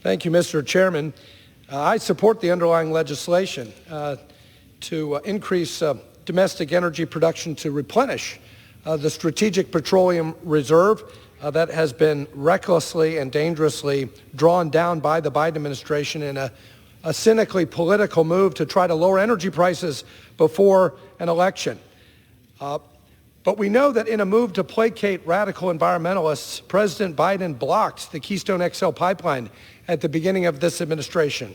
Thank you, Mr. Chairman. I support the underlying legislation to increase domestic energy production to replenish the strategic petroleum reserve that has been recklessly and dangerously drawn down by the Biden administration in a cynically political move to try to lower energy prices before an election. But we know that in a move to placate radical environmentalists, President Biden blocked the Keystone XL pipeline at the beginning of this administration.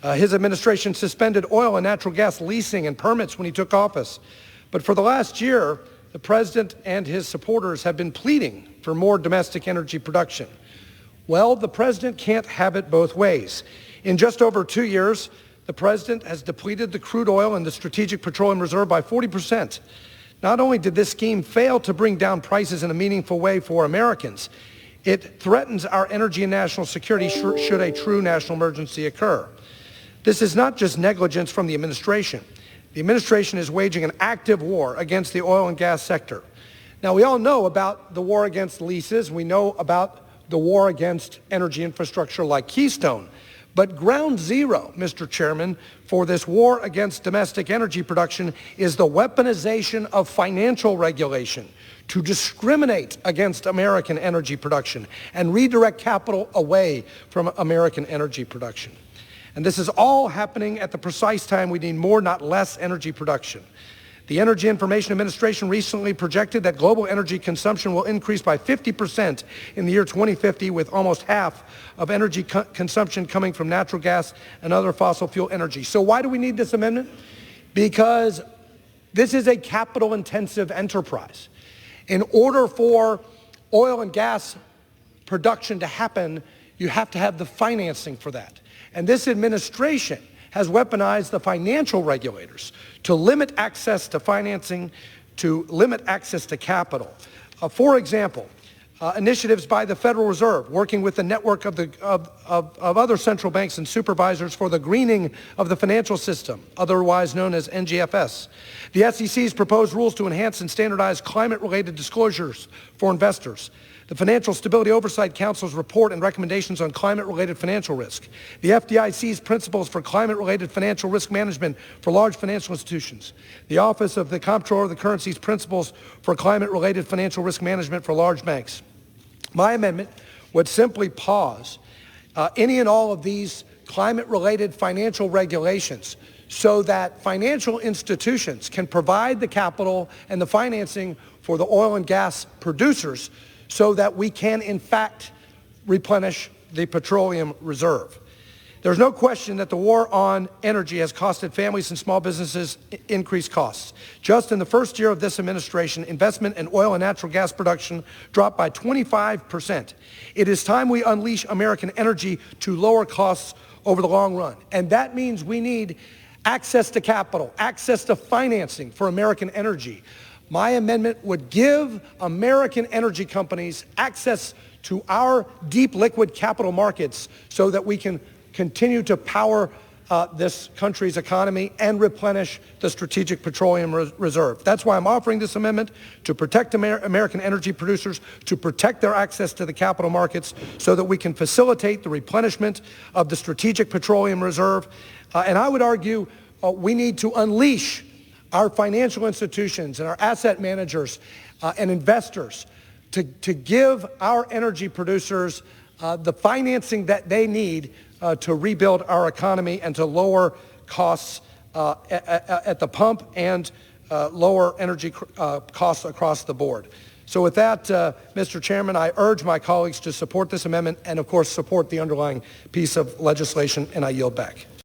His administration suspended oil and natural gas leasing and permits when he took office. But for the last year, the president and his supporters have been pleading for more domestic energy production. Well, the president can't have it both ways. In just over 2 years, the president has depleted the crude oil and the strategic petroleum reserve by 40%. Not only did this scheme fail to bring down prices in a meaningful way for Americans, it threatens our energy and national security should a true national emergency occur. This is not just negligence from the administration. The administration is waging an active war against the oil and gas sector. Now, we all know about the war against leases. We know about the war against energy infrastructure like Keystone. But ground zero, Mr. Chairman, for this war against domestic energy production is the weaponization of financial regulation to discriminate against American energy production and redirect capital away from American energy production. And this is all happening at the precise time we need more, not less, energy production. The Energy Information Administration recently projected that global energy consumption will increase by 50% in the year 2050, with almost half of energy consumption coming from natural gas and other fossil fuel energy. So why do we need this amendment? Because this is a capital-intensive enterprise. In order for oil and gas production to happen, you have to have the financing for that. And this administration has weaponized the financial regulators to limit access to financing, to limit access to capital. For example, initiatives by the Federal Reserve, working with the network of other central banks and supervisors for the greening of the financial system, otherwise known as NGFS. The SEC's proposed rules to enhance and standardize climate-related disclosures for investors. The Financial Stability Oversight Council's report and recommendations on climate-related financial risk. The FDIC's principles for climate-related financial risk management for large financial institutions. The Office of the Comptroller of the Currency's principles for climate-related financial risk management for large banks. My amendment would simply pause any and all of these climate-related financial regulations so that financial institutions can provide the capital and the financing for the oil and gas producers so that we can, in fact, replenish the petroleum reserve. There's no question that the war on energy has costed families and small businesses increased costs. Just in the first year of this administration, investment in oil and natural gas production dropped by 25%. It is time we unleash American energy to lower costs over the long run. And that means we need access to capital, access to financing for American energy. My amendment would give American energy companies access to our deep liquid capital markets so that we can continue to power this country's economy and replenish the strategic petroleum reserve. That's why I'm offering this amendment, to protect American energy producers, to protect their access to the capital markets so that we can facilitate the replenishment of the strategic petroleum reserve. And I would argue we need to unleash our financial institutions and our asset managers and investors to give our energy producers the financing that they need to rebuild our economy and to lower costs at the pump and lower energy costs across the board. So with that, Mr. Chairman, I urge my colleagues to support this amendment and, of course, support the underlying piece of legislation, and I yield back.